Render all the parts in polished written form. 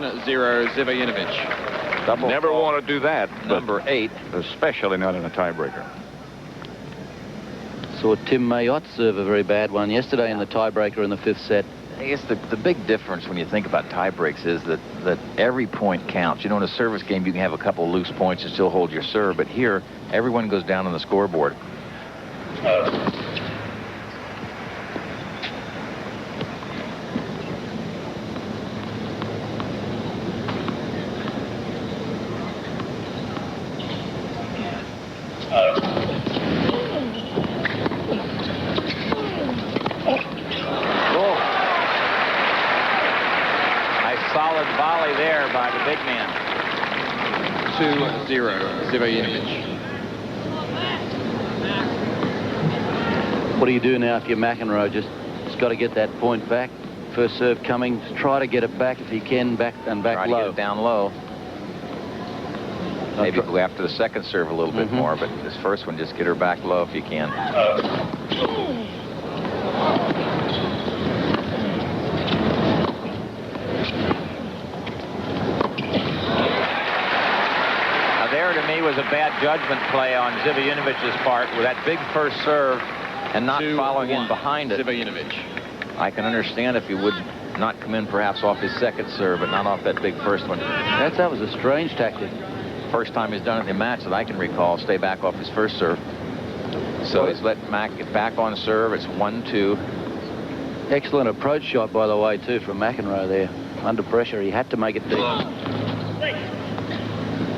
1-0 Zivojinovic. Double Never fault. want to do that. Number 8. Especially not in a tiebreaker. Saw Tim Mayotte serve a very bad one yesterday in the tiebreaker in the 5th set. I guess the big difference when you think about tie breaks is that every point counts. You know, in a service game, you can have a couple loose points and still hold your serve. But here, everyone goes down on the scoreboard. Solid volley there by the big man. 2-0 Zivojinovic. What do you do now if you're McEnroe? Just got to get that point back. First serve coming. Try to get it back if you can, back and back Try low. to get it down low. Maybe go after the second serve a little bit more, but this first one, just get her back low if you can. There, to me, was a bad judgment play on Zivojinovic's part with that big first serve and not following in behind it. Zivojinovic. I can understand if he would not come in perhaps off his second serve, but not off that big first one. That was a strange tactic. First time he's done it in the match that I can recall, stay back off his first serve. So he's let Mac get back on serve. It's 1-2. Excellent approach shot, by the way, too, from McEnroe there. Under pressure, he had to make it deep.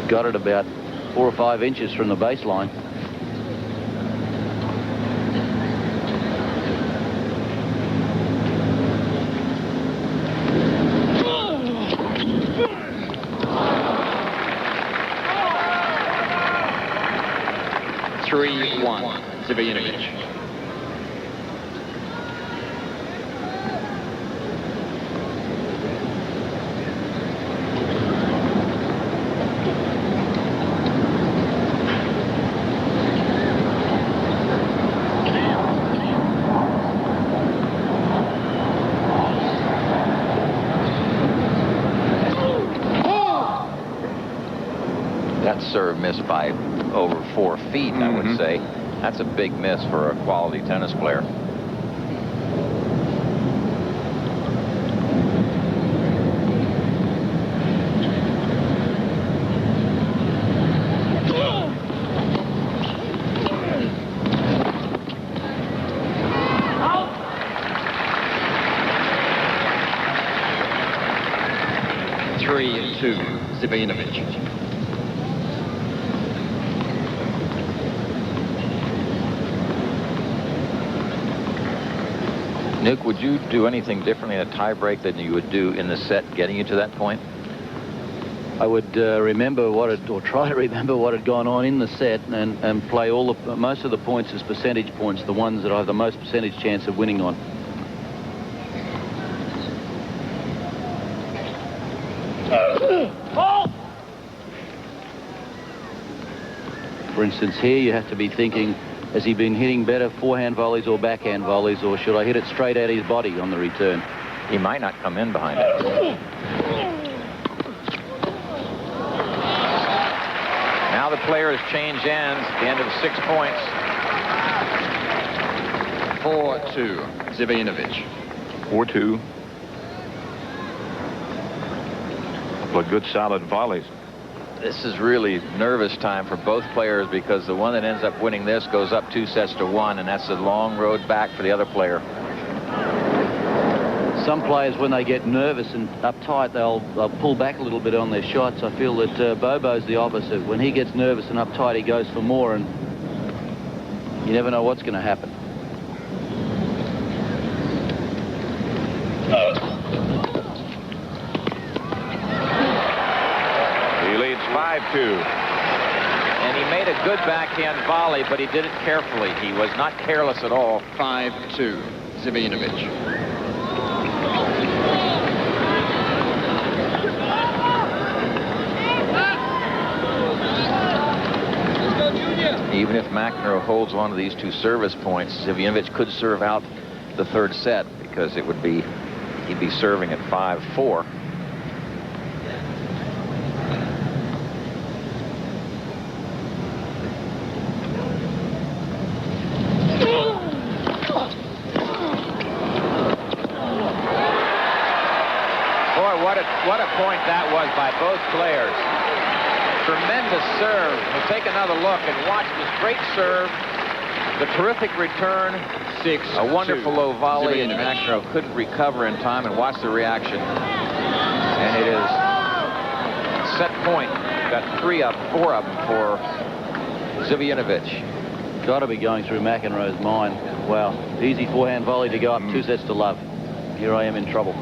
Got it about 4 or 5 inches from the baseline. Zivojinovic. That serve missed by over 4 feet, I would say. That's a big miss for a quality tennis player. Zivojinovic. Nick, would you do anything differently in a tiebreak than you would do in the set getting you to that point? I would remember or try to remember what had gone on in the set and play most of the points as percentage points, the ones that I have the most percentage chance of winning on. For instance, here you have to be thinking, has he been hitting better forehand volleys or backhand volleys, or should I hit it straight at his body on the return? He might not come in behind it. Now the players change ends at the end of 6 points. 4-2 Zivojinovic. 4-2. Couple of good solid volleys. This is really nervous time for both players because the one that ends up winning this goes up 2-1, and that's a long road back for the other player. Some players, when they get nervous and uptight, they'll pull back a little bit on their shots. I feel that Bobo's the opposite. When he gets nervous and uptight, he goes for more, and you never know what's going to happen. He leads 5-2. And he made a good backhand volley, but he did it carefully. He was not careless at all. 5-2 Zivojinovic. Even if McEnroe holds on to these 2 service points, Zivojinovic could serve out the 3rd set because it would be, he'd be serving at 5-4. tremendous serve. We'll take another look and watch this great serve. The terrific return. 6-2. A wonderful low volley, and Zivojinovic. McEnroe couldn't recover in time, and watch the reaction. And it is set point. Got 4 of them for Zivojinovic. Got to be going through McEnroe's mind. Wow, easy forehand volley to go up 2 sets to love. Here I am in trouble.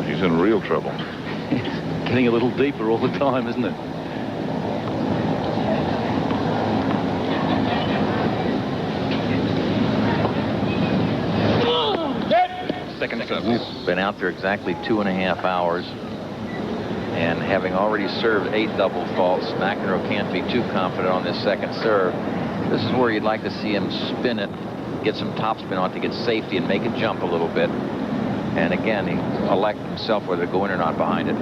He's in real trouble. Getting a little deeper all the time, isn't it? Second service. Been out there exactly 2.5 hours. And having already served 8 double faults, McEnroe can't be too confident on this second serve. This is where you'd like to see him spin it, get some topspin on it to get safety and make it jump a little bit. And again, he elect himself whether to go in or not behind it. He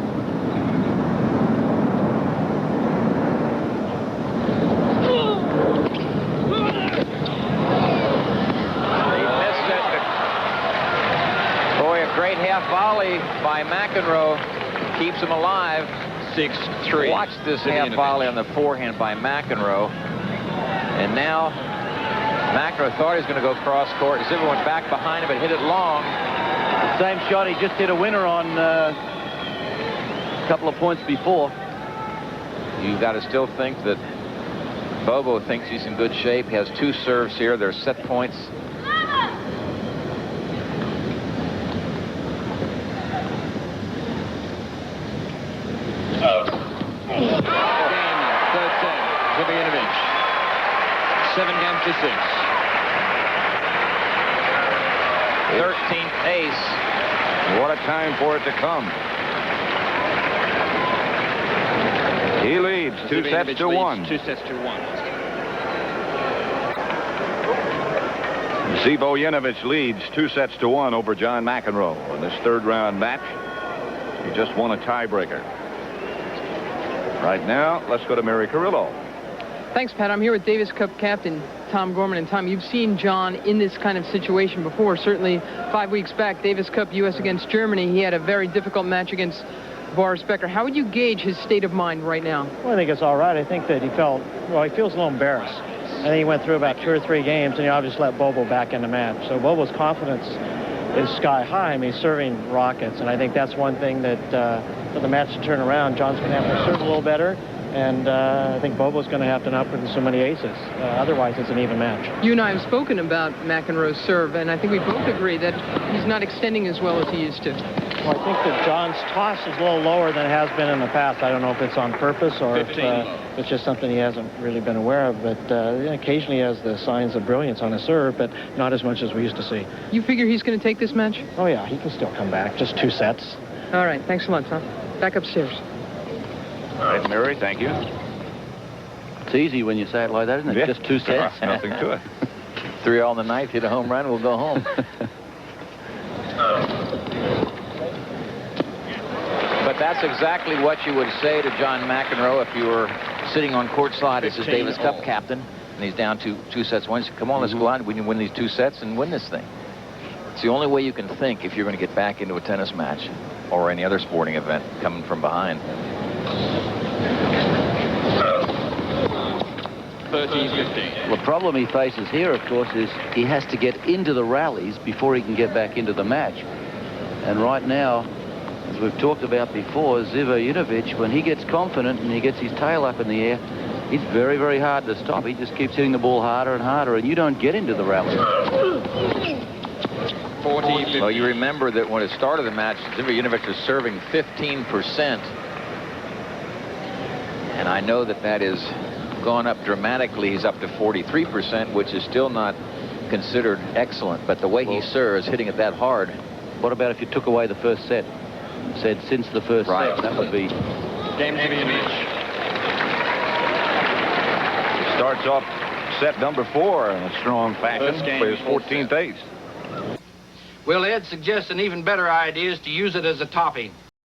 missed it. Boy, a great half volley by McEnroe keeps him alive. 6-3. Watch this half volley on the forehand by McEnroe. And now McEnroe thought he was going to go cross court. Ziva went back behind him and hit it long. The same shot he just hit a winner on a couple of points before. You've got to still think that Bobo thinks he's in good shape. He has 2 serves here. They're set points. Game, third set. Zivojinovic. 7 games to 6. 13th ace. What a time for it to come. He leads 2 sets Zivojinovic to leads 1. 2 sets to 1. Zivojinovic leads 2 sets to 1 over John McEnroe in this 3rd round match. He just won a tiebreaker. Right now, let's go to Mary Carrillo. Thanks, Pat. I'm here with Davis Cup captain Tom Gorman. And Tom, you've seen John in this kind of situation before. Certainly 5 weeks back, Davis Cup U.S. against Germany, he had a very difficult match against Boris Becker. How would you gauge his state of mind right now? Well, I think it's all right. I think that he feels a little embarrassed. I think he went through about 2 or 3 games, and he obviously let Bobo back in the match. So Bobo's confidence is sky high. I mean, he's serving rockets, and I think that's one thing that for the match to turn around, John's going to have to serve a little better. And I think Bobo's going to have to not put in so many aces. Otherwise, it's an even match. You and I have spoken about McEnroe's serve, and I think we both agree that he's not extending as well as he used to. Well, I think that John's toss is a little lower than it has been in the past. I don't know if it's on purpose or if it's just something he hasn't really been aware of. But occasionally he has the signs of brilliance on his serve, but not as much as we used to see. You figure he's going to take this match? Oh, yeah, he can still come back. Just 2 sets. All right. Thanks a lot, Tom. Back upstairs. All right, Mary, thank you. It's easy when you say it like that, isn't it? Yeah. Just 2 sets. Nothing to it. 3 all in the ninth, hit a home run, we'll go home. But that's exactly what you would say to John McEnroe if you were sitting on courtside as his Davis Cup captain, and he's down to 2 sets. One, come on, let's go out. We can win these 2 sets and win this thing. It's the only way you can think if you're going to get back into a tennis match or any other sporting event coming from behind. 13-15. The problem he faces here, of course, is he has to get into the rallies before he can get back into the match. And right now, as we've talked about before, Zivojinovic, when he gets confident and he gets his tail up in the air, it's very, very hard to stop. He just keeps hitting the ball harder and harder, and you don't get into the rally. 40-15. Well, you remember that when it started the match, Zivojinovic was serving 15%. And I know that that has gone up dramatically. He's up to 43%, which is still not considered excellent. But the way he serves, hitting it that hard. What about if you took away the first set? Said since the first set, that would be... Game Zivojinovic. Starts off set number 4 in a strong fashion First game, for his full 14th set. ace. Well, Ed suggests an even better idea is to use it as a topping.